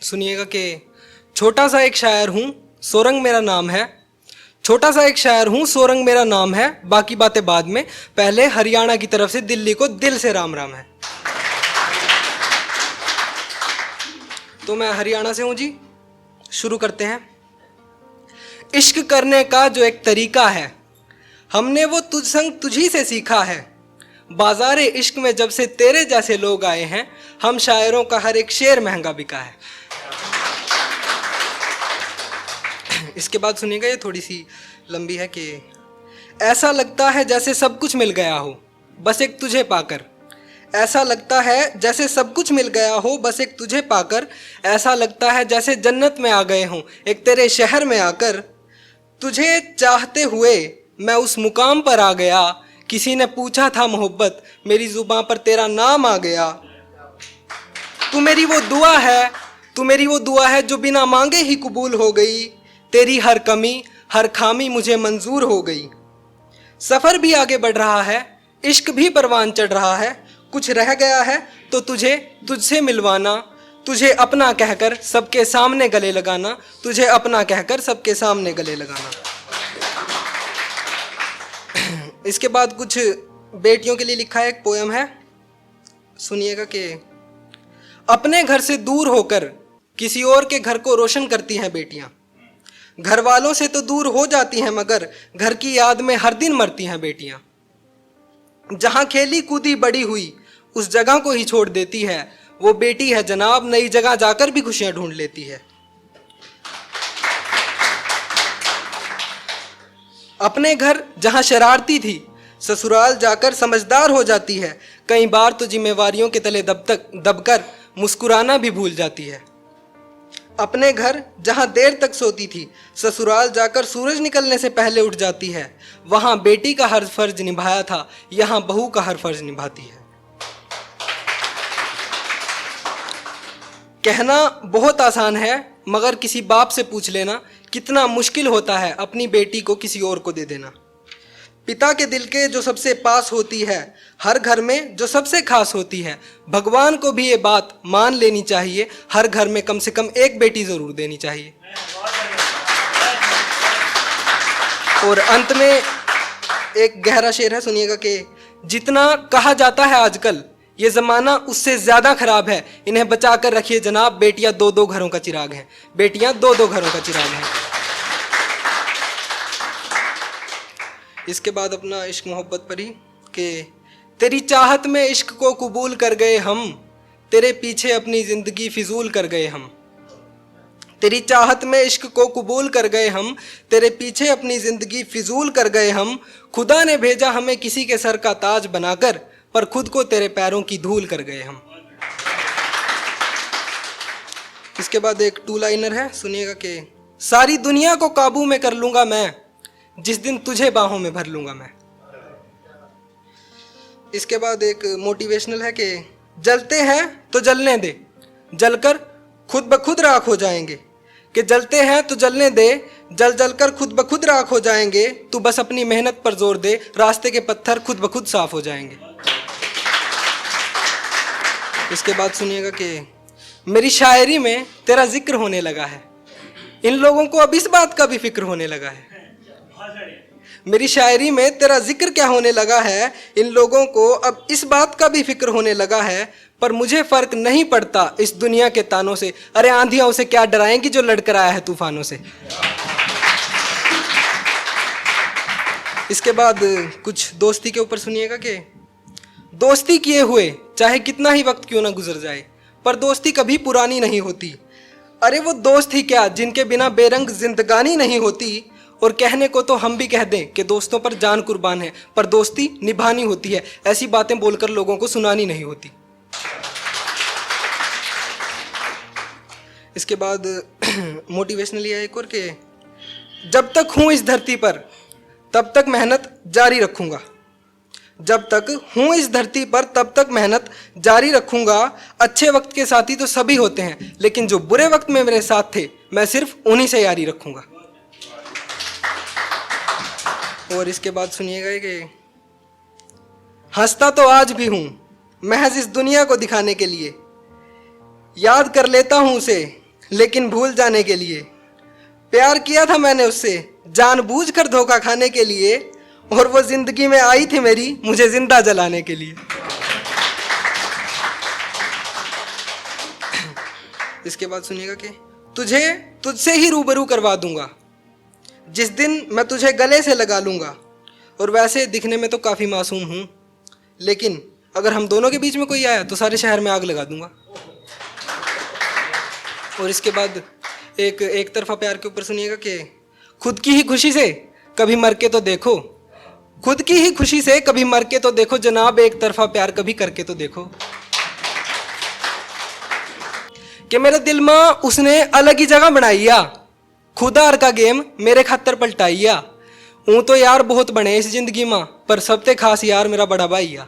सुनिएगा कि छोटा सा एक शायर हूँ, सोरंग मेरा नाम है। छोटा सा एक शायर हूँ, सोरंग मेरा नाम है, बाकी बातें बाद में, पहले हरियाणा की तरफ से दिल्ली को दिल से राम राम है। तो मैं हरियाणा से हूँ जी। शुरू करते हैं। इश्क करने का जो एक तरीका है, हमने वो तुझ संग तुझी से सीखा है। बाजारे इश्क में जब से तेरे जैसे लोग आए हैं, हम शायरों का हर एक शेर महंगा बिका है। इसके बाद सुनिएगा, ये थोड़ी सी लंबी है कि ऐसा लगता है जैसे सब कुछ मिल गया हो बस एक तुझे पाकर। ऐसा लगता है जैसे सब कुछ मिल गया हो बस एक तुझे पाकर। ऐसा लगता है जैसे जन्नत में आ गए हों एक तेरे शहर में आकर। तुझे चाहते हुए मैं उस मुकाम पर आ गया, किसी ने पूछा था मोहब्बत, मेरी जुबां पर तेरा नाम आ गया। तू मेरी वो दुआ है, तू मेरी वो दुआ है जो बिना मांगे ही कबूल हो गई। तेरी हर कमी हर खामी मुझे मंजूर हो गई। सफ़र भी आगे बढ़ रहा है, इश्क भी परवान चढ़ रहा है। कुछ रह गया है तो तुझे तुझसे मिलवाना, तुझे अपना कहकर सबके सामने गले लगाना, तुझे अपना कहकर सबके सामने गले लगाना। इसके बाद कुछ बेटियों के लिए लिखा है, एक पोयम है, सुनिएगा कि अपने घर से दूर होकर किसी और के घर को रोशन करती हैं बेटियां। घर वालों से तो दूर हो जाती हैं मगर घर की याद में हर दिन मरती हैं बेटियां। जहां खेली कूदी बड़ी हुई उस जगह को ही छोड़ देती है। वो बेटी है जनाब, नई जगह जाकर भी खुशियां ढूंढ लेती है। अपने घर जहां शरारती थी ससुराल जाकर समझदार हो जाती है। कई बार तो जिम्मेवारियों के तले दबकर मुस्कुराना भी भूल जाती है। अपने घर जहां देर तक सोती थी ससुराल जाकर सूरज निकलने से पहले उठ जाती है। वहां बेटी का हर फर्ज निभाया था, यहां बहू का हर फर्ज निभाती है। कहना बहुत आसान है मगर किसी बाप से पूछ लेना कितना मुश्किल होता है अपनी बेटी को किसी और को दे देना। पिता के दिल के जो सबसे पास होती है, हर घर में जो सबसे खास होती है। भगवान को भी ये बात मान लेनी चाहिए, हर घर में कम से कम एक बेटी जरूर देनी चाहिए। और अंत में एक गहरा शेर है, सुनिएगा कि जितना कहा जाता है आजकल ये जमाना उससे ज्यादा खराब है, इन्हें बचा कर रखिए जनाब, बेटियां दो दो घरों का चिराग हैं, बेटियां दो दो घरों का चिराग हैं। इसके बाद अपना इश्क मोहब्बत पर ही कि तेरी चाहत में इश्क को कबूल कर गए हम, तेरे पीछे अपनी जिंदगी फिजूल कर गए हम। तेरी चाहत में इश्क को कबूल कर गए हम, तेरे पीछे अपनी जिंदगी फिजूल कर गए हम। खुदा ने भेजा हमें किसी के सर का ताज बनाकर, पर खुद को तेरे पैरों की धूल कर गए हम। इसके बाद एक टू लाइनर है, सुनिएगा कि सारी दुनिया को काबू में कर लूंगा मैं, जिस दिन तुझे बाहों में भर लूंगा मैं। इसके बाद एक मोटिवेशनल है कि जलते हैं तो जलने दे, जलकर खुद ब खुद राख हो जाएंगे। कि जलते हैं तो जलने दे, जल जल कर खुद ब खुद राख हो जाएंगे। तू बस अपनी मेहनत पर जोर दे, रास्ते के पत्थर खुद ब खुद साफ हो जाएंगे। इसके बाद सुनिएगा कि मेरी शायरी में तेरा जिक्र होने लगा है, इन लोगों को अब इस बात का भी फिक्र होने लगा है। मेरी शायरी में तेरा जिक्र क्या होने लगा है, इन लोगों को अब इस बात का भी फिक्र होने लगा है। पर मुझे फर्क नहीं पड़ता इस दुनिया के तानों से, अरे आंधियां उसे क्या डराएंगी जो लड़कर आया है तूफानों से। इसके बाद कुछ दोस्ती के ऊपर सुनिएगा कि दोस्ती किए हुए चाहे कितना ही वक्त क्यों ना गुजर जाए, पर दोस्ती कभी पुरानी नहीं होती। अरे वो दोस्त ही क्या जिनके बिना बेरंग जिंदगानी नहीं होती। और कहने को तो हम भी कह दें कि दोस्तों पर जान कुर्बान है, पर दोस्ती निभानी होती है। ऐसी बातें बोलकर लोगों को सुनानी नहीं होती। इसके बाद मोटिवेशनल है एक और कि जब तक हूं इस धरती पर तब तक मेहनत जारी रखूंगा। जब तक हूं इस धरती पर तब तक मेहनत जारी रखूंगा। अच्छे वक्त के साथी तो सभी होते हैं, लेकिन जो बुरे वक्त में मेरे साथ थे मैं सिर्फ उन्हीं से यारी रखूंगा। और इसके बाद सुनिएगा कि हंसता तो आज भी हूं महज इस दुनिया को दिखाने के लिए। याद कर लेता हूं उसे लेकिन भूल जाने के लिए। प्यार किया था मैंने उससे जानबूझकर धोखा खाने के लिए, और वो जिंदगी में आई थी मेरी मुझे जिंदा जलाने के लिए। इसके बाद सुनिएगा कि तुझे तुझसे ही रूबरू करवा दूंगा जिस दिन मैं तुझे गले से लगा लूंगा। और वैसे दिखने में तो काफ़ी मासूम हूँ, लेकिन अगर हम दोनों के बीच में कोई आया तो सारे शहर में आग लगा दूंगा। और इसके बाद एक तरफा प्यार के ऊपर सुनिएगा कि खुद की ही खुशी से कभी मर के तो देखो, खुद की ही खुशी से कभी मर के तो देखो जनाब, एक तरफा प्यार कभी करके तो देखो। कि मेरे दिल में उसने अलग ही जगह बनाइया, खुदार का गेम मेरे खातर पलटाइया। हूँ तो यार बहुत बने इस जिंदगी में, पर सबसे खास यार मेरा बड़ा भाई आ।